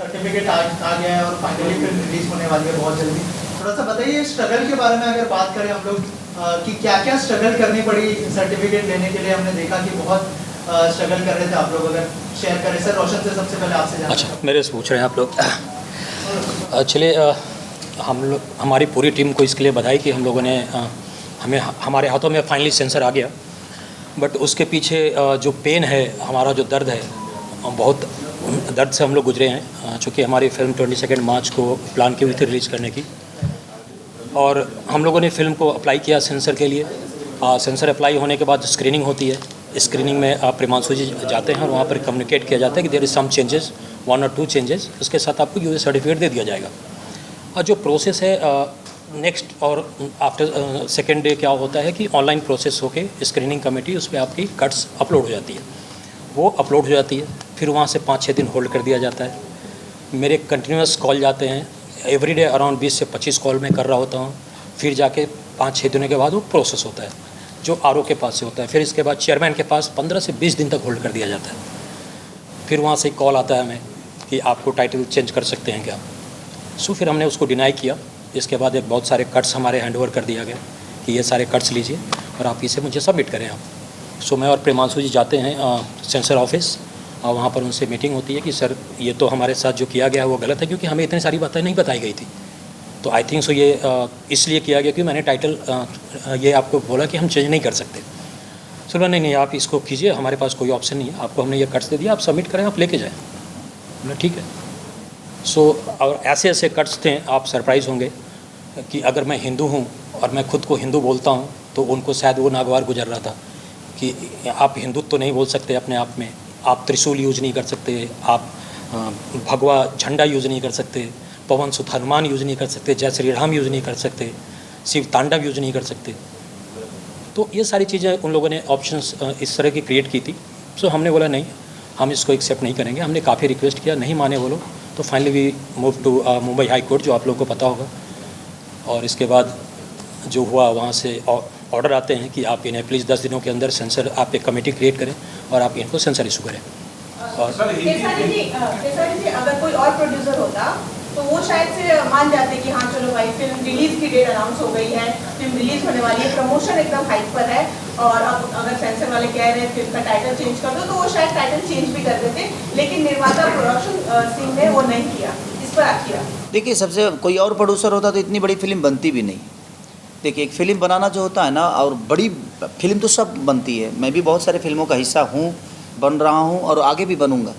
Certificate आ गया है और फाइनली फिल्म रिलीज होने वाली है बहुत जल्दी। थोड़ा सा बताइए स्ट्रगल के बारे में अगर बात करें हम लोग कि क्या क्या स्ट्रगल करनी पड़ी सर्टिफिकेट लेने के लिए। हमने देखा कि बहुत स्ट्रगल कर रहे थे आप लोग, अगर शेयर करें सर। रोशन से सबसे पहले आपसे जानना। अच्छा, मेरे से पूछ रहे हैं आप लोग। चलिए, हम लोग हमारी पूरी टीम को इसके लिए बधाई कि हम लोगों ने हमारे हाथों में फाइनली सेंसर आ गया। बट उसके पीछे जो पेन है, हमारा जो दर्द है, बहुत दर्द से हम लोग गुजरे हैं। चूँकि हमारी फिल्म 22 मार्च को प्लान की हुई थी रिलीज़ करने की, और हम लोगों ने फ़िल्म को अप्लाई किया सेंसर के लिए। सेंसर अप्लाई होने के बाद स्क्रीनिंग होती है। स्क्रीनिंग में प्रेमांशु जी जाते हैं और वहाँ पर कम्युनिकेट किया जाता है कि देयर इज़ सम चेंजेस, 1 और 2 चेंजेस, उसके साथ आपको यूएस सर्टिफिकेट दे दिया जाएगा। और जो प्रोसेस है नेक्स्ट और आफ्टर सेकेंड डे क्या होता है कि ऑनलाइन प्रोसेस होके स्क्रीनिंग कमेटी उस पर आपकी कट्स अपलोड हो जाती है। वो अपलोड हो जाती है, फिर वहाँ से 5-6 दिन होल्ड कर दिया जाता है। मेरे कंटिन्यूस कॉल जाते हैं, एवरीडे अराउंड 20 से 25 कॉल मैं कर रहा होता हूँ। फिर जाके 5-6 दिनों के बाद वो प्रोसेस होता है, जो आरओ के पास से होता है। फिर इसके बाद चेयरमैन के पास 15 से 20 दिन तक होल्ड कर दिया जाता है। फिर वहाँ से कॉल आता है हमें कि आपको टाइटल चेंज कर सकते हैं क्या। सो फिर हमने उसको डिनाई किया। इसके बाद एक बहुत सारे कट्स हमारे हैंडओवर कर दिया गया कि ये सारे कट्स लीजिए और आप इसे मुझे सबमिट करें आप। सो मैं और प्रेमांशु जी जाते हैं सेंसर ऑफिस, और वहाँ पर उनसे मीटिंग होती है कि सर ये तो हमारे साथ जो किया गया है वो गलत है, क्योंकि हमें इतनी सारी बातें नहीं बताई गई थी। तो आई थिंक सो ये इसलिए किया गया कि मैंने टाइटल ये आपको बोला कि हम चेंज नहीं कर सकते। सो नहीं, आप इसको कीजिए, हमारे पास कोई ऑप्शन नहीं है। आपको हमने ये कट्स दे दिया, आप सबमिट करें, आप लेके जाएँ। बोला ठीक है। सो और ऐसे ऐसे कट्स थे, आप सरप्राइज़ होंगे कि अगर मैं हिंदू हूँ और मैं खुद को हिंदू बोलता हूँ तो उनको शायद वो नागवार गुजर रहा था कि आप हिंदुत्व तो नहीं बोल सकते अपने आप में, आप त्रिशूल यूज़ नहीं कर सकते, आप भगवा झंडा यूज़ नहीं कर सकते, पवन सुत हनुमान यूज़ नहीं कर सकते, जय श्री राम यूज़ नहीं कर सकते, शिव तांडव यूज़ नहीं कर सकते। तो ये सारी चीज़ें उन लोगों ने ऑप्शंस इस तरह की क्रिएट की थी। सो हमने बोला नहीं, हम इसको एक्सेप्ट नहीं करेंगे। हमने काफ़ी रिक्वेस्ट किया, नहीं माने वो लोग। तो finally we move to Mumbai high court, जो आप लोगों को पता होगा। और इसके बाद जो हुआ, वहाँ से ऑर्डर आते हैं कि आप इन्हें प्लीज़ 10 दिनों के अंदर सेंसर, आप एक कमेटी क्रिएट करें और आप इनको सेंसर इशू करें। और अगर कोई और प्रोड्यूसर होता तो वो शायद से मान जाते कि हाँ चलो भाई फिल्म रिलीज की डेट अनाउंस हो गई है, फिल्म रिलीज होने वाली है, प्रमोशन एकदम हाइप पर है, और अब अगर सेंसर वाले कह रहे हैं फिल्म का टाइटल चेंज कर दो, तो वो शायद टाइटल चेंज भी कर देते। लेकिन निर्माता प्रोडक्शन टीम ने वो नहीं किया। इस पर आप क्या? देखिए, सबसे कोई और प्रोड्यूसर होता तो इतनी बड़ी फिल्म बनती भी नहीं। देखिए, एक फ़िल्म बनाना जो होता है ना, और बड़ी फिल्म तो सब बनती है। मैं भी बहुत सारे फिल्मों का हिस्सा हूँ, बन रहा हूँ और आगे भी बनूँगा।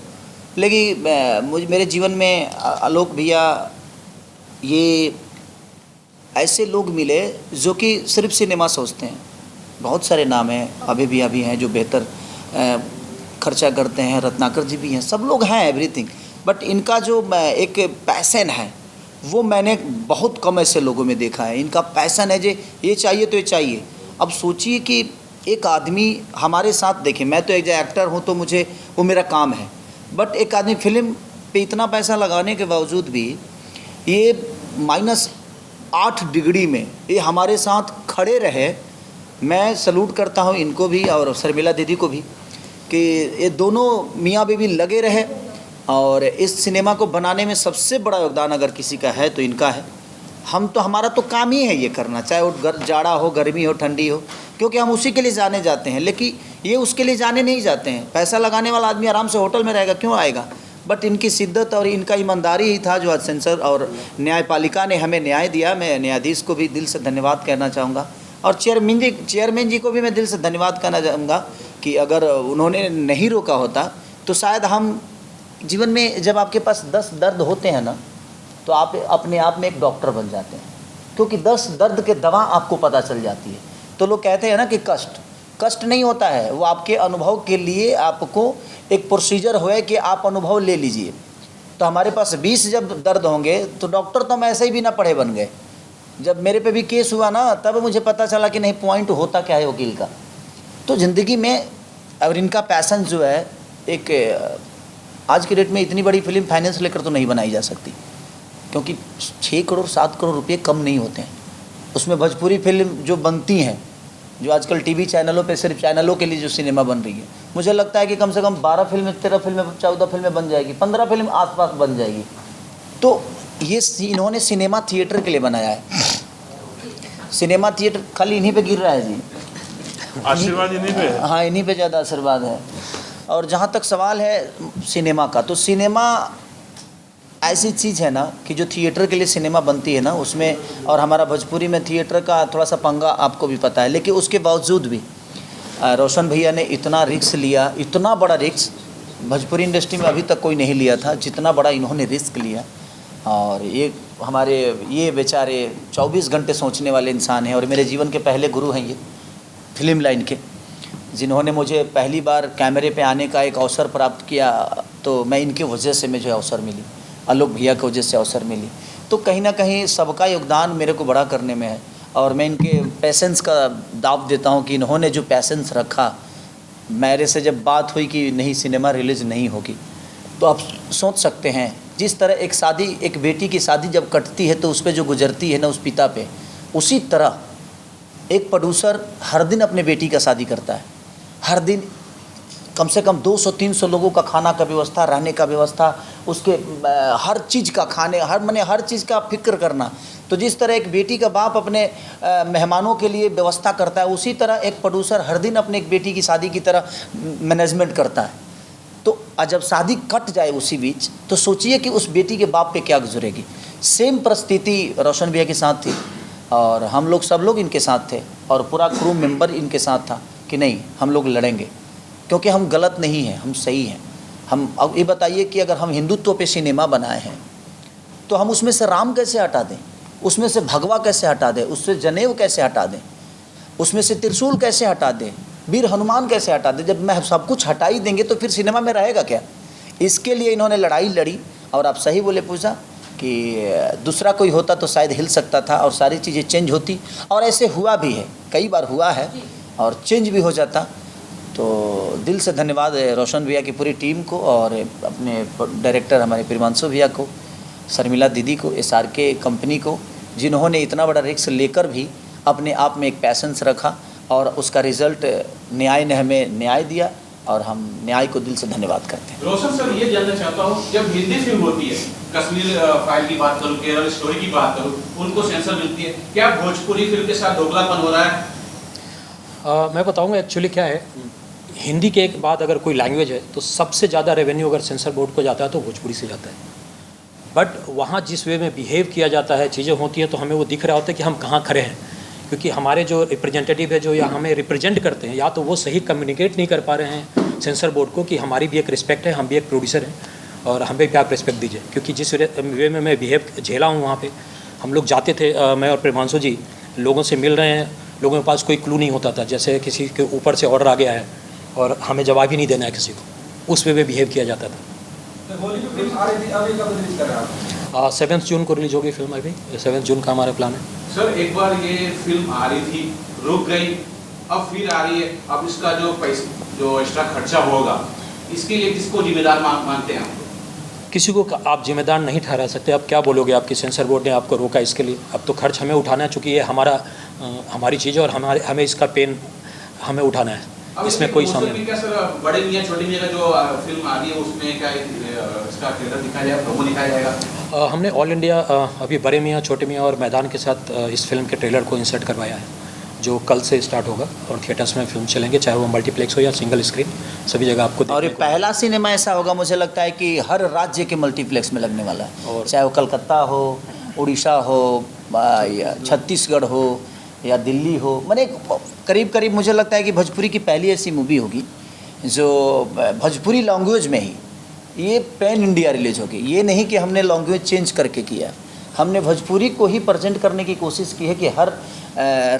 लेकिन मेरे जीवन में आलोक भैया, ये ऐसे लोग मिले जो कि सिर्फ सिनेमा सोचते हैं। बहुत सारे नाम हैं, अभी भी हैं जो बेहतर खर्चा करते हैं, रत्नाकर जी भी हैं, सब लोग हैं, एवरीथिंग। बट इनका जो एक पैसन है वो मैंने बहुत कम ऐसे लोगों में देखा है। इनका पैसन है जे ये चाहिए तो ये चाहिए। अब सोचिए कि एक आदमी हमारे साथ, देखिए मैं तो एक एक्टर हूँ तो मुझे वो मेरा काम है, बट एक आदमी फिल्म पे इतना पैसा लगाने के बावजूद भी ये -8 डिग्री में ये हमारे साथ खड़े रहे। मैं सल्यूट करता हूँ इनको भी और शर्मिला दीदी को भी कि ये दोनों मियाँ बीवी लगे रहे, और इस सिनेमा को बनाने में सबसे बड़ा योगदान अगर किसी का है तो इनका है। हम तो, हमारा तो काम ही है ये करना, चाहे वो जाड़ा हो, गर्मी हो, ठंडी हो, क्योंकि हम उसी के लिए जाने जाते हैं। लेकिन ये उसके लिए जाने नहीं जाते हैं। पैसा लगाने वाला आदमी आराम से होटल में रहेगा, क्यों आएगा? बट इनकी शिद्दत और इनका ईमानदारी ही था जो आज सेंसर और न्यायपालिका ने हमें न्याय दिया। मैं न्यायाधीश को भी दिल से धन्यवाद कहना चाहूँगा, और चेयरमैन जी को भी मैं दिल से धन्यवाद कहना चाहूँगा कि अगर उन्होंने नहीं रोका होता तो शायद हम जीवन में, जब आपके पास 10 दर्द होते हैं ना, तो आप अपने आप में एक डॉक्टर बन जाते हैं, क्योंकि 10 दर्द के दवा आपको पता चल जाती है। तो लोग कहते हैं ना कि कष्ट नहीं होता है, वो आपके अनुभव के लिए आपको एक प्रोसीजर है कि आप अनुभव ले लीजिए। तो हमारे पास 20 जब दर्द होंगे तो डॉक्टर तो हम ऐसे ही बिना पढ़े बन गए। जब मेरे पे भी केस हुआ ना, तब मुझे पता चला कि नहीं, पॉइंट होता क्या है वकील का। तो ज़िंदगी में, और इनका पैसन जो है, एक आज की डेट में इतनी बड़ी फिल्म फाइनेंस लेकर तो नहीं बनाई जा सकती, क्योंकि 6 करोड़ 7 करोड़ रुपये कम नहीं होते हैं। उसमें भोजपुरी फिल्म जो बनती हैं, जो आजकल टीवी चैनलों पे सिर्फ चैनलों के लिए जो सिनेमा बन रही है, मुझे लगता है कि कम से कम 12 फिल्में, 13 फिल्में, 14 फिल्में बन जाएगी, 15 फिल्म आसपास बन जाएगी। तो ये इन्होंने सिनेमा थिएटर के लिए बनाया है। सिनेमा थिएटर खाली इन्हीं पे गिर रहा है जी, आशीर्वाद इन्हीं पे। हाँ, इन्हीं पे ज़्यादा आशीर्वाद है। और जहाँ तक सवाल है सिनेमा का, तो सिनेमा ऐसी चीज़ है ना कि जो थिएटर के लिए सिनेमा बनती है ना उसमें, और हमारा भोजपुरी में थिएटर का थोड़ा सा पंगा आपको भी पता है, लेकिन उसके बावजूद भी रोशन भैया ने इतना रिस्क लिया, इतना बड़ा रिस्क भोजपुरी इंडस्ट्री में अभी तक कोई नहीं लिया था जितना बड़ा इन्होंने रिस्क लिया। और ये हमारे ये बेचारे 24 घंटे सोचने वाले इंसान हैं, और मेरे जीवन के पहले गुरु हैं ये फिल्म लाइन के, जिन्होंने मुझे पहली बार कैमरे पे आने का एक अवसर प्राप्त किया, तो मैं इनके वजह से मुझे अवसर मिली, आलोक भैया की वजह से अवसर मिली। तो कहीं ना कहीं सबका योगदान मेरे को बड़ा करने में है, और मैं इनके पैसेंस का दाव देता हूँ कि इन्होंने जो पैसेंस रखा। मेरे से जब बात हुई कि नहीं सिनेमा रिलीज़ नहीं होगी, तो आप सोच सकते हैं जिस तरह एक शादी, एक बेटी की शादी जब कटती है तो उस पर जो गुजरती है ना उस पिता पे, उसी तरह एक प्रोड्यूसर हर दिन अपने बेटी का शादी करता है। हर दिन कम से कम 200-300 लोगों का खाना का व्यवस्था, रहने का व्यवस्था, उसके हर चीज़ का खाने, हर चीज़ का फिक्र करना। तो जिस तरह एक बेटी का बाप अपने मेहमानों के लिए व्यवस्था करता है, उसी तरह एक प्रोड्यूसर हर दिन अपने एक बेटी की शादी की तरह मैनेजमेंट करता है। तो जब शादी कट जाए उसी बीच, तो सोचिए कि उस बेटी के बाप पे क्या गुजरेगी। सेम परिस्थिति रोशन भैया के साथ थी, और हम लोग सब लोग इनके साथ थे, और पूरा क्रू मेंबर इनके साथ था कि नहीं हम लोग लड़ेंगे, क्योंकि हम गलत नहीं हैं, हम सही हैं। हम अब ये बताइए कि अगर हम हिंदुत्व पे सिनेमा बनाए हैं तो हम उसमें से राम कैसे हटा दें, उसमें से भगवा कैसे हटा दें, उससे जनेऊ कैसे हटा दें, उसमें से त्रिशूल कैसे हटा दें, वीर हनुमान कैसे हटा दें। जब मैं सब कुछ हटा ही देंगे तो फिर सिनेमा में रहेगा क्या। इसके लिए इन्होंने लड़ाई लड़ी, और आप सही बोले पूजा कि दूसरा कोई होता तो शायद हिल सकता था और सारी चीज़ें चेंज होती, और ऐसे हुआ भी है, कई बार हुआ है और चेंज भी हो जाता। तो दिल से धन्यवाद है रोशन भैया की पूरी टीम को, और अपने डायरेक्टर हमारे प्रियांशु भैया को, शर्मिला दीदी को, SRK कंपनी को, जिन्होंने इतना बड़ा रिस्क लेकर भी अपने आप में एक पैसेंस रखा, और उसका रिज़ल्ट न्याय ने हमें न्याय दिया, और हम न्याय को दिल से धन्यवाद करते हैं। रोशन सर, ये जानना चाहता हूँ, जब हिंदी फिल्म होती है, कश्मीर फाइल की बात करूँ, केरल स्टोरी की बात करूँ, उनको सेंसर मिलती है, क्या भोजपुरी फिल्म के साथ दोगलापन हो रहा है? मैं बताऊंगा एक्चुअली क्या है। हिंदी के एक बाद अगर कोई लैंग्वेज है तो सबसे ज़्यादा रेवेन्यू अगर सेंसर बोर्ड को जाता है तो भोजपुरी से जाता है। बट वहाँ जिस वे में बिहेव किया जाता है, चीज़ें होती हैं, तो हमें वो दिख रहा होता है कि हम कहाँ खड़े हैं, क्योंकि हमारे जो रिप्रेजेंटेटिव है जो या हमें रिप्रेजेंट करते हैं, या तो वो सही कम्युनिकेट नहीं कर पा रहे हैं सेंसर बोर्ड को कि हमारी भी एक रिस्पेक्ट है, हम भी एक प्रोड्यूसर हैं और हमें भी आप रिस्पेक्ट दीजिए। क्योंकि जिस वे में मैं बिहेव झेला हूँ वहाँ पे, हम लोग जाते थे, मैं और प्रियांशु जी लोगों से मिल रहे हैं, लोगों के पास कोई क्लू नहीं होता था, जैसे किसी के ऊपर से ऑर्डर आ गया है और हमें जवाब ही नहीं देना है किसी को, उस वे में बिहेव किया जाता था। 7 जून को रिलीज होगी फिल्म, अभी 7 जून का हमारा प्लान है। सर, एक बार ये फिल्म आ रही थी, रुक गई, अब फिर आ रही है, अब इसका जो पैसा, जो एक्स्ट्रा खर्चा होगा, इसके लिए किसको जिम्मेदार मानते हैं आप? किसी को आप जिम्मेदार नहीं ठहरा सकते। अब क्या बोलोगे, आपकी सेंसर बोर्ड ने आपको रोका इसके लिए, अब तो खर्च हमें उठाना है, चूँकि ये हमारी चीज़ है और हमें इसका पेन हमें उठाना है, इसमें कोई सामने नहीं। क्या सर, बड़े मियाँ छोटे मियाँ का जो फिल्म आ रही है उसमें क्या इसका ट्रेलर दिखाया जाएगा, प्रोमो दिखाया जाएगा? हमने ऑल इंडिया अभी बड़े मियाँ छोटे मियाँ और मैदान के साथ इस फिल्म के ट्रेलर को इंसर्ट करवाया है, जो कल से स्टार्ट होगा और थिएटर्स में फिल्म चलेंगे, चाहे वो मल्टीप्लेक्स हो या सिंगल स्क्रीन, सभी जगह आपको। और ये पहला सिनेमा ऐसा होगा मुझे लगता है कि हर राज्य के मल्टीप्लेक्स में लगने वाला है, और चाहे वो कलकत्ता हो, उड़ीसा हो, या छत्तीसगढ़ हो, या दिल्ली हो। मैंने करीब करीब मुझे लगता है कि भोजपुरी की पहली ऐसी मूवी होगी जो भोजपुरी लैंग्वेज में ही ये पैन इंडिया रिलीज होगी। ये नहीं कि हमने लैंग्वेज चेंज करके किया, हमने भोजपुरी को ही प्रेजेंट करने की कोशिश की है कि हर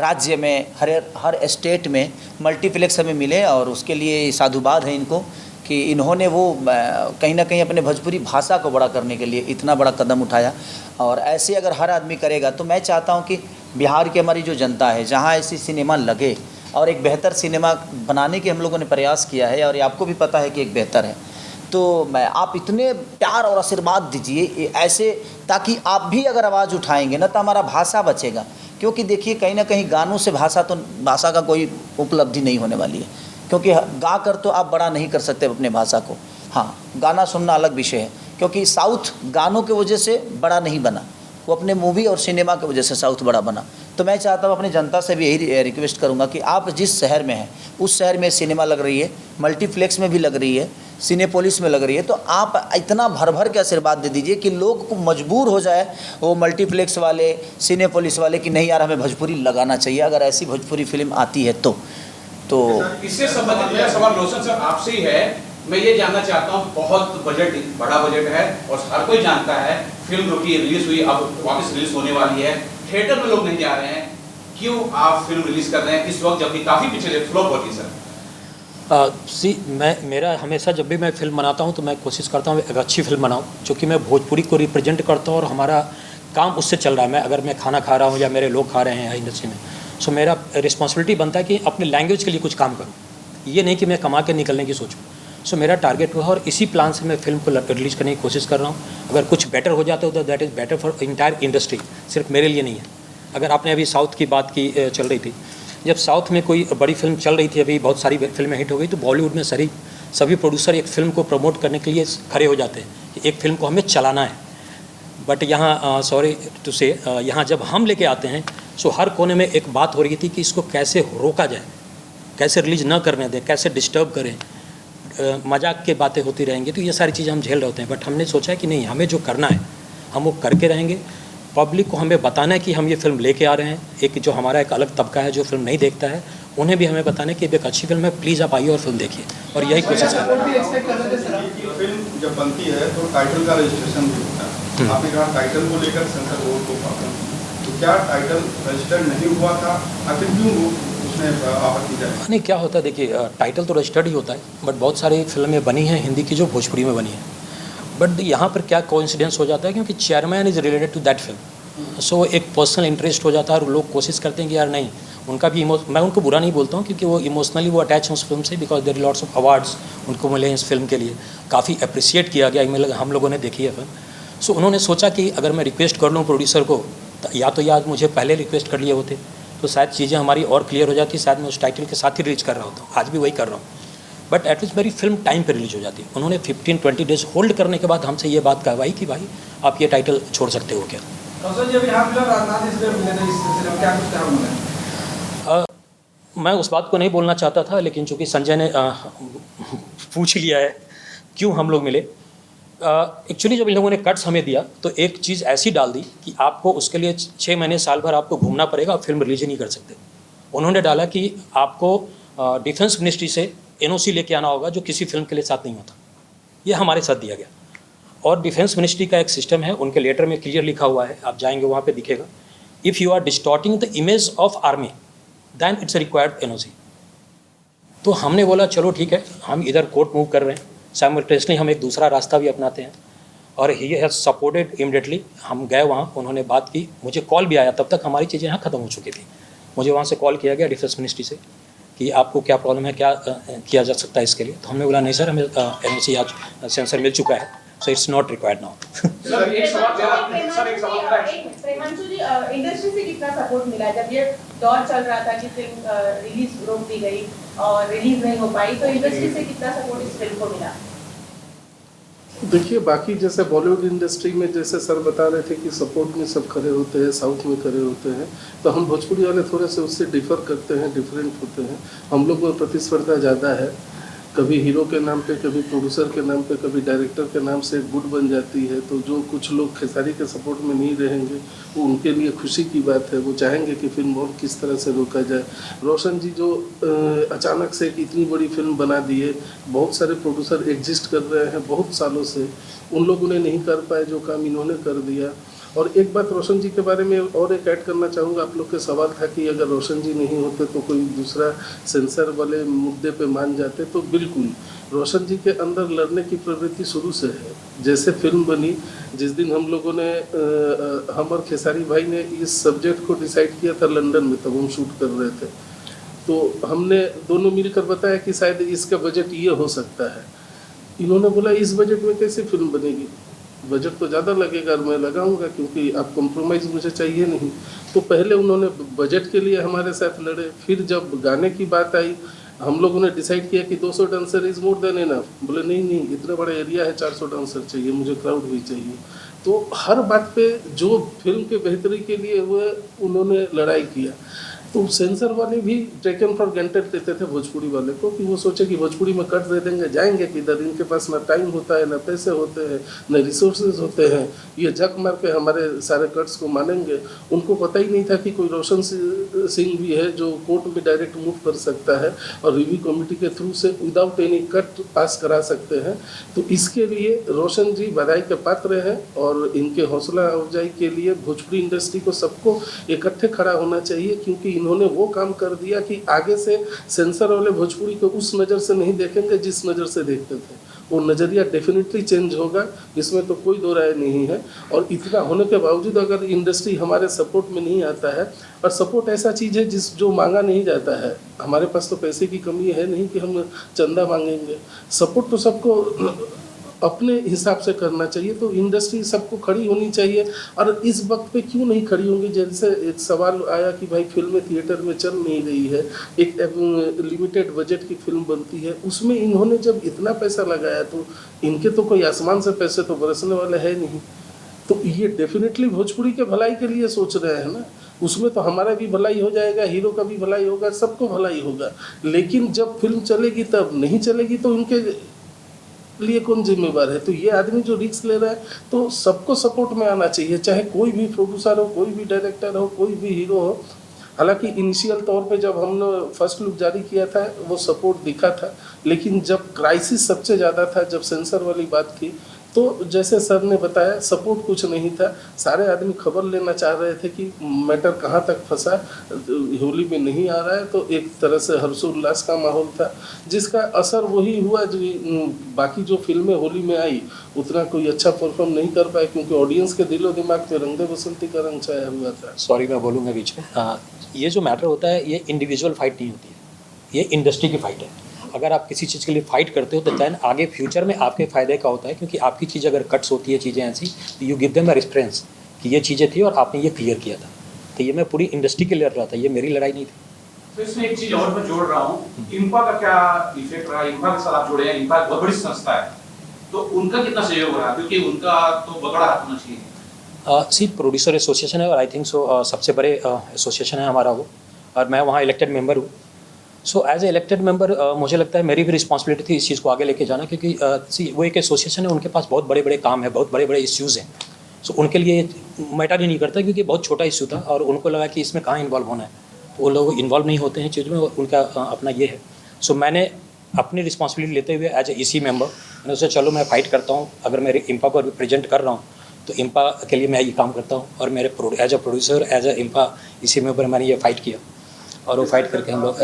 राज्य में, हर स्टेट में मल्टीप्लेक्स हमें मिले, और उसके लिए साधुवाद है इनको कि इन्होंने वो कहीं ना कहीं अपने भोजपुरी भाषा को बड़ा करने के लिए इतना बड़ा कदम उठाया। और ऐसे अगर हर आदमी करेगा तो मैं चाहता हूँ कि बिहार की हमारी जो जनता है, जहाँ ऐसी सिनेमा लगे और एक बेहतर सिनेमा बनाने के हम लोगों ने प्रयास किया है, और ये आपको भी पता है कि एक बेहतर है, तो मैं आप इतने प्यार और आशीर्वाद दीजिए ऐसे, ताकि आप भी अगर आवाज़ उठाएंगे ना तो हमारा भाषा बचेगा। क्योंकि देखिए कहीं ना कहीं गानों से भाषा का कोई उपलब्धि नहीं होने वाली है, क्योंकि गा कर तो आप बड़ा नहीं कर सकते अपने भाषा को। हाँ, गाना सुनना अलग विषय है, क्योंकि साउथ गानों की वजह से बड़ा नहीं बना, वो अपने मूवी और सिनेमा की वजह से साउथ बड़ा बना। तो मैं चाहता हूँ अपनी जनता से भी यही रिक्वेस्ट करूँगा कि आप जिस शहर में हैं उस शहर में सिनेमा लग रही है, मल्टीप्लेक्स में भी लग रही है, सिनेपोलिस में लग रही है, तो आप इतना भर भर के आशीर्वाद दे दीजिए कि लोग को मजबूर हो जाए वो मल्टीप्लेक्स वाले, सिनेपोलिस वाले, कि नहीं यार हमें भोजपुरी लगाना चाहिए अगर ऐसी भोजपुरी फिल्म आती है तो। इससे संबंधित मेरा सवाल रोशन सर आपसे ही है। मैं ये जानना चाहता हूँ, बहुत बजट, बड़ा बजट है और हर कोई जानता है, फिल्म रुकी, रिलीज हुई, अब वापस रिलीज होने वाली है, थिएटर में लोग नहीं जा रहे हैं, क्यों आप फिल्म रिलीज कर रहे हैं इस वक्त जबकि काफ़ी पिछले फ्लॉप होती सर? मेरा हमेशा जब भी मैं फिल्म बनाता हूँ तो मैं कोशिश करता हूँ एक अच्छी फिल्म बनाऊँ, क्योंकि मैं भोजपुरी को रिप्रेजेंट करता हूँ और हमारा काम उससे चल रहा है। मैं अगर मैं खाना खा रहा हूँ या मेरे लोग खा रहे हैं इंडस्ट्री में, सो मेरा रिस्पॉन्सिबिलिटी बनता है कि अपने लैंग्वेज के लिए कुछ काम करूँ, ये नहीं कि मैं कमा के निकलने की सोचूँ। सो मेरा टारगेट हुआ और इसी प्लान से मैं फिल्म को रिलीज़ करने की कोशिश कर रहा हूँ। अगर कुछ बेटर हो जाता है तो that is better for entire industry, सिर्फ मेरे लिए नहीं है। अगर आपने अभी साउथ की बात की, चल रही थी, जब साउथ में कोई बड़ी फिल्म चल रही थी, अभी बहुत सारी फिल्में हिट हो गई, तो बॉलीवुड में सभी प्रोड्यूसर एक फिल्म को प्रमोट करने के लिए खड़े हो जाते हैं कि एक फिल्म को हमें चलाना है। बट यहाँ सॉरी टू से, यहाँ जब हम लेके आते हैं, सो हर कोने में एक बात हो रही थी कि इसको कैसे रोका जाए, कैसे रिलीज़ ना करने दें, कैसे डिस्टर्ब करें, मजाक के बातें होती रहेंगी, तो ये सारी चीज़ें हम झेल रहे होते हैं। बट हमने सोचा है कि नहीं, हमें जो करना है हम वो करके रहेंगे। पब्लिक को हमें बताना है कि हम ये फिल्म लेके आ रहे हैं। एक जो हमारा एक अलग तबका है जो फिल्म नहीं देखता है, उन्हें भी हमें बताना है कि एक अच्छी फिल्म है, प्लीज़ आप आइए और फिल्म देखिए, और यही कोशिश करें। फिल्म जब बनती है तो टाइटल का रजिस्ट्रेशन भी होता है, आपने कहा टाइटल को लेकर सेंसर बोर्ड को प्रॉब्लम, तो क्या टाइटल रजिस्टर्ड नहीं हुआ था, आखिर क्यों उसने आपत्ति जताई? नहीं, क्या होता है देखिए, टाइटल तो रजिस्टर्ड ही होता है, बट बहुत सारी फिल्में बनी हैं हिंदी की जो भोजपुरी में बनी है। बट यहाँ पर क्या कोइंसिडेंस हो जाता है, क्योंकि chairman is related to that film, so एक पर्सनल इंटरेस्ट हो जाता है और लोग कोशिश करते हैं कि यार नहीं, उनका भी मैं उनको बुरा नहीं बोलता हूँ, क्योंकि वो इमोशनली वो अटैच हैं उस फिल्म से, because there lots of awards उनको मिले हैं इस फिल्म के लिए, काफ़ी अप्रिशिएट किया गया, हम लोगों ने देखी है फिल्म। सो उन्होंने सोचा कि अगर मैं रिक्वेस्ट कर लूँ प्रोड्यूसर को, या मुझे पहले रिक्वेस्ट कर लिए होते तो शायद चीज़ें हमारी और क्लियर हो जाती, शायद मैं उस टाइटल के साथ ही रिलीज कर रहा होता हूँ, आज भी वही कर रहा हूँ। बट एटलीस्ट मेरी फिल्म टाइम पे रिलीज हो जाती है। उन्होंने 15-20 डेज होल्ड करने के बाद हमसे ये बात कहवाई कि भाई आप ये टाइटल छोड़ सकते हो क्या। मैं उस बात को नहीं बोलना चाहता था, लेकिन चूँकि संजय ने पूछ लिया है क्यों हम लोग मिले। एक्चुअली जब इन लोगों ने कट्स हमें दिया तो एक चीज़ ऐसी डाल दी कि आपको उसके लिए 6 महीने साल भर आपको घूमना पड़ेगा, आप फिल्म रिलीज ही नहीं कर सकते। उन्होंने डाला कि आपको डिफेंस मिनिस्ट्री से NOC लेके आना होगा, जो किसी फिल्म के लिए साथ नहीं होता। ये हमारे साथ दिया गया, और डिफेंस मिनिस्ट्री का एक सिस्टम है, उनके लेटर में क्लियर लिखा हुआ है, आप जाएंगे वहाँ पे दिखेगा, if you are distorting the image of army then it's required NOC। तो हमने बोला चलो ठीक है, हम इधर कोर्ट मूव कर रहे हैं, साइमल्टेनियसली हम एक दूसरा रास्ता भी अपनाते हैं, और ही हैज़ सपोर्टेड इमीडिएटली। हम गए वहाँ, उन्होंने बात की, मुझे कॉल भी आया, तब तक हमारी चीज़ें यहाँ ख़त्म हो चुकी थी। मुझे वहाँ से कॉल किया गया डिफेंस मिनिस्ट्री से कि आपको क्या प्रॉब्लम है, क्या किया जा सकता है इसके लिए। तो हमने बोला नहीं सर, हमें NOC आज सेंसर मिल चुका है, so it's not required now. Sir एक सवाल प्रेमांशु जी, इंडस्ट्री से कितना सपोर्ट मिला जब ये दौर चल रहा था कि फिल्म रिलीज रोक दी गई और रिलीज नहीं हो पाई, तो इंडस्ट्री से कितना सपोर्ट इस फिल्म को मिला? देखिए, बाकी जैसे बॉलीवुड इंडस्ट्री में जैसे सर बता रहे थे कि सपोर्ट में सब खड़े होते हैं, साउथ में खड़े होते हैं, तो हम भोजपुरी वाले थोड़े से उससे डिफर करते हैं, डिफरेंट होते हैं। हम लोग में प्रतिस्पर्धा ज़्यादा है, कभी हीरो के नाम पे, कभी प्रोड्यूसर के नाम पे, कभी डायरेक्टर के नाम से गुड बन जाती है। तो जो कुछ लोग खेसारी के सपोर्ट में नहीं रहेंगे, वो उनके लिए खुशी की बात है, वो चाहेंगे कि फिल्म और किस तरह से रोका जाए। रोशन जी जो अचानक से एक इतनी बड़ी फिल्म बना दिए, बहुत सारे प्रोड्यूसर एग्जिस्ट कर रहे हैं बहुत सालों से, उन लोगों ने नहीं कर पाए जो काम इन्होंने कर दिया। और एक बात रोशन जी के बारे में और एक ऐड करना चाहूँगा, आप लोग के सवाल था कि अगर रोशन जी नहीं होते तो कोई दूसरा सेंसर वाले मुद्दे पे मान जाते, तो बिल्कुल रोशन जी के अंदर लड़ने की प्रवृत्ति शुरू से है। जैसे फिल्म बनी, जिस दिन हम लोगों ने हम और खेसारी भाई ने इस सब्जेक्ट को डिसाइड किया था लंदन में, तब हम शूट कर रहे थे, तो हमने दोनों मिलकर बताया कि शायद इसका बजट ये हो सकता है। इन्होंने बोला इस बजट में कैसे फिल्म बनेगी, बजट तो ज़्यादा लगेगा और मैं लगाऊंगा, क्योंकि आप कॉम्प्रोमाइज़ मुझे चाहिए नहीं। तो पहले उन्होंने बजट के लिए हमारे साथ लड़े, फिर जब गाने की बात आई, हम लोगों ने डिसाइड किया कि 200 dancer is more than enough. बोले नहीं नहीं, इतना बड़ा एरिया है, 400 डांसर चाहिए, मुझे क्राउड भी चाहिए। तो हर बात पे जो फिल्म के बेहतरी के लिए हुए उन्होंने लड़ाई किया। तो सेंसर वाले भी टेकन फॉर ग्रांटेड देते थे भोजपुरी वाले को, कि वो सोचे कि भोजपुरी में कट दे देंगे, जाएंगे किधर, इनके पास ना टाइम होता है, ना पैसे होते हैं, ना रिसोर्सेज होते हैं, ये झक मार के हमारे सारे कट्स को मानेंगे। उनको पता ही नहीं था कि कोई रोशन सिंह भी है जो कोर्ट में डायरेक्ट मूव कर सकता है और रिव्यू कमेटी के थ्रू से विदाउट एनी कट पास करा सकते हैं। तो इसके लिए रोशन जी बधाई के पात्र हैं और इनके हौसला अफजाई के लिए भोजपुरी इंडस्ट्री को सबको इकट्ठे खड़ा होना चाहिए, क्योंकि इन्होंने वो काम कर दिया कि आगे से सेंसर वाले भोजपुरी को उस नज़र से नहीं देखेंगे जिस नज़र से देखते थे। वो नज़रिया डेफिनेटली चेंज होगा, इसमें तो कोई दो राय नहीं है। और इतना होने के बावजूद अगर इंडस्ट्री हमारे सपोर्ट में नहीं आता है, और सपोर्ट ऐसा चीज़ है जो मांगा नहीं जाता है, हमारे पास तो पैसे की कमी है नहीं कि हम चंदा मांगेंगे। सपोर्ट तो सबको अपने हिसाब से करना चाहिए। तो इंडस्ट्री सबको खड़ी होनी चाहिए। और इस वक्त पे क्यों नहीं खड़ी होंगी? जैसे एक सवाल आया कि भाई फिल्में थिएटर में चल नहीं रही है, एक लिमिटेड बजट की फिल्म बनती है, उसमें इन्होंने जब इतना पैसा लगाया तो इनके तो कोई आसमान से पैसे तो बरसने वाले है नहीं। तो ये डेफिनेटली भोजपुरी के भलाई के लिए सोच रहे हैं ना, उसमें तो हमारा भी भलाई हो जाएगा, हीरो का भी भलाई होगा, सबको भलाई होगा। लेकिन जब फिल्म चलेगी तब नहीं चलेगी तो इनके लिए कौन जिम्मेवार है? तो ये आदमी जो रिस्क ले रहा है, तो सबको सपोर्ट में आना चाहिए, चाहे कोई भी प्रोड्यूसर हो, कोई भी डायरेक्टर हो, कोई भी हीरो हो। हालांकि इनिशियल तौर पे जब हमने फर्स्ट लुक जारी किया था वो सपोर्ट दिखा था, लेकिन जब क्राइसिस सबसे ज़्यादा था, जब सेंसर वाली बात थी, तो जैसे सर ने बताया सपोर्ट कुछ नहीं था। सारे आदमी खबर लेना चाह रहे थे कि मैटर कहाँ तक फंसा, होली में नहीं आ रहा है। तो एक तरह से हर्षोल्लास का माहौल था, जिसका असर वही हुआ जो बाकी जो फिल्में होली में आई उतना कोई अच्छा परफॉर्म नहीं कर पाए, क्योंकि ऑडियंस के दिलो दिमाग में रंग दे बसंती का रंग छाया हुआ था। सॉरी मैं बोलूँगा बीच में। ये जो मैटर होता है ये इंडिविजुअल फाइट नहीं होती है, ये इंडस्ट्री की फाइट है। अगर आप किसी चीज़ के लिए फाइट करते हो तो दैन आगे फ्यूचर में आपके फ़ायदे का होता है, क्योंकि आपकी चीज़ अगर कट्स होती है, चीज़ें ऐसी, तो you give them a reference कि ये चीज़ें थी और आपने ये क्लियर किया था। तो ये मैं पूरी इंडस्ट्री के लिए लड़ रहा था, ये मेरी लड़ाई नहीं थी। तो इसमें एक चीज़ और मैं जोड़ रहा हूँ, इंपा का क्या इफेक्ट रहा? इंपा के साथ आप जुड़े हैं, इंपा बहुत बड़ी संस्था है, तो उनका कितना सहयोग रहा? क्योंकि उनका तो बड़ा हाथ होना चाहिए। सी प्रोड्यूसर एसोसिएशन है और आई थिंक सो सबसे बड़े एसोसिएशन है हमारा वो, और मैं वहाँ इलेक्टेड मेंबर हूँ। So as a elected member मुझे लगता है मेरी भी रिस्पॉन्सिबिलिटी थी इस चीज़ को आगे लेके जाना, क्योंकि सी वो एक एसोसिएशन है, उनके पास बहुत बड़े बड़े काम है, बहुत बड़े बड़े इश्यूज़ हैं। सो उनके लिए मैटर ही नहीं करता, क्योंकि बहुत छोटा इशू था और उनको लगा कि इसमें कहाँ इन्वॉल्व होना है, तो वो लोग इन्वॉल्व नहीं होते हैं चीज़ में, और उनका अपना ये है। सो मैंने अपनी रिस्पॉन्सिबिलिटी लेते हुए एज ए इसी मेंबर मैंने सोचा चलो मैं फ़ाइट करता हूँ, अगर मैं इंपा को रिप्रेजेंट कर रहा हूँ तो इंपा के लिए मैं ये काम करता हूँ। और मेरे as a producer, as a IMPPA EC member मैंने ये फ़ाइट किया और वो फाइट करके हम लोग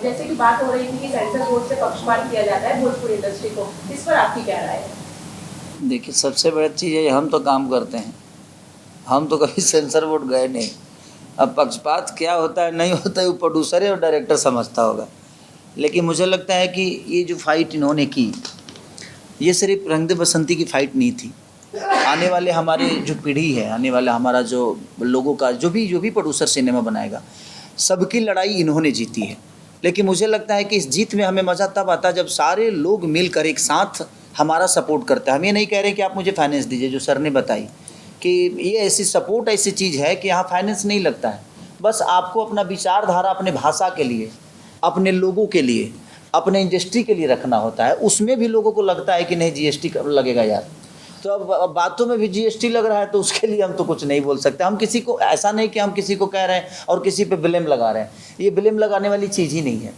जैसे कि बात हो रही थी कि सेंसर बोर्ड से पक्षपात किया जाता है भोजपुरी इंडस्ट्री को, इस पर आपकी क्या राय है? देखिए, सबसे बड़ी चीज़ है हम तो काम करते हैं, हम तो कभी सेंसर बोर्ड गए नहीं। अब पक्षपात क्या होता है नहीं होता है वो प्रोड्यूसर और डायरेक्टर समझता होगा। लेकिन मुझे लगता है कि ये जो फाइट इन्होंने की, ये सिर्फ रंग दे बसंती की फ़ाइट नहीं थी। आने वाले हमारे जो पीढ़ी है, आने वाला हमारा जो लोगों का जो भी प्रोड्यूसर सिनेमा बनाएगा, सबकी लड़ाई इन्होंने जीती है। लेकिन मुझे लगता है कि इस जीत में हमें मज़ा तब आता है जब सारे लोग मिलकर एक साथ हमारा सपोर्ट करते हैं। हम ये नहीं कह रहे कि आप मुझे फाइनेंस दीजिए, जो सर ने बताई कि ये ऐसी सपोर्ट ऐसी चीज़ है कि यहाँ फाइनेंस नहीं लगता है। बस आपको अपना विचारधारा अपने भाषा के लिए, अपने लोगों के लिए, अपने इंडस्ट्री के लिए रखना होता है। उसमें भी लोगों को लगता है कि नहीं जीएसटी लगेगा यार, तो अब बातों में भी जीएसटी लग रहा है, तो उसके लिए हम तो कुछ नहीं बोल सकते। हम किसी को ऐसा नहीं कि हम किसी को कह रहे हैं और किसी पे ब्लेम लगा रहे हैं, ये ब्लेम लगाने वाली चीज़ ही नहीं है।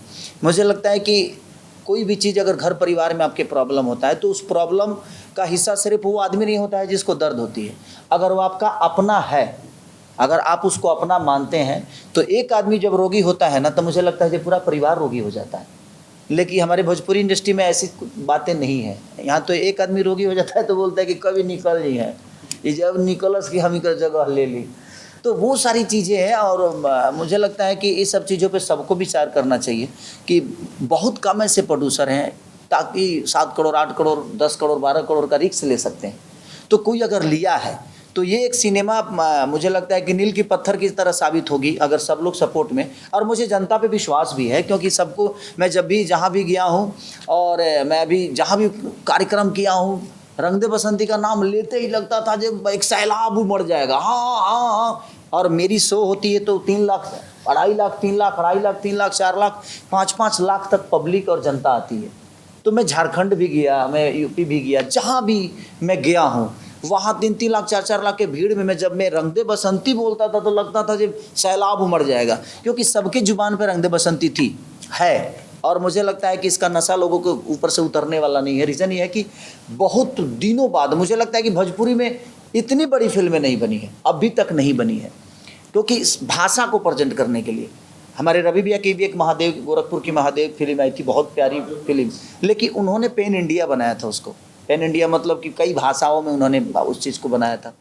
मुझे लगता है कि कोई भी चीज़ अगर घर परिवार में आपके प्रॉब्लम होता है तो उस प्रॉब्लम का हिस्सा सिर्फ वो आदमी नहीं होता है जिसको दर्द होती है। अगर वो आपका अपना है, अगर आप उसको अपना मानते हैं, तो एक आदमी जब रोगी होता है ना, तो मुझे लगता है कि पूरा परिवार रोगी हो जाता है। लेकिन हमारे भोजपुरी इंडस्ट्री में ऐसी बातें नहीं है। यहाँ तो एक आदमी रोगी हो जाता है तो बोलता है कि कभी निकल जी है, ये जब निकलस की हम ही जगह ले ली। तो वो सारी चीज़ें हैं और मुझे लगता है कि इस सब चीज़ों पे सबको विचार करना चाहिए कि बहुत कम ऐसे प्रोड्यूसर हैं ताकि 7 करोड़, 8 करोड़, 10 करोड़, 12 करोड़ का रिस्क ले सकते हैं। तो कोई अगर लिया है तो ये एक सिनेमा मुझे लगता है कि नील की पत्थर की तरह साबित होगी अगर सब लोग सपोर्ट में, और मुझे जनता पे विश्वास भी है क्योंकि सबको मैं जब भी जहाँ भी गया हूँ और मैं अभी जहाँ भी कार्यक्रम किया हूँ, रंग दे बसंती का नाम लेते ही लगता था जब एक सैलाब उमड़ जाएगा। हाँ हाँ हाँ, और मेरी शो होती है तो 3 लाख 2.5 लाख 3 लाख 2.5 लाख 3 लाख 4 लाख 5-5 लाख तक पब्लिक और जनता आती है। तो मैं झारखंड भी गया, मैं यूपी भी गया, जहाँ भी मैं गया हूँ वहाँ 3-3 लाख 4-4 लाख के भीड़ में जब मैं रंग दे बसंती बोलता था तो लगता था जब सैलाब उमड़ जाएगा, क्योंकि सबके जुबान पे रंग दे बसंती थी है। और मुझे लगता है कि इसका नशा लोगों के ऊपर से उतरने वाला नहीं है। रीज़न ये है कि बहुत दिनों बाद मुझे लगता है कि भोजपुरी में इतनी बड़ी फिल्में नहीं बनी है, अभी तक नहीं बनी है, क्योंकि इस भाषा को प्रेजेंट करने के लिए हमारे रवि भैया की भी एक महादेव, गोरखपुर की महादेव फिल्म आई थी, बहुत प्यारी फिल्म, लेकिन उन्होंने पेन इंडिया बनाया था उसको। पेन इंडिया मतलब कि कई भाषाओं में उन्होंने उस चीज़ को बनाया था।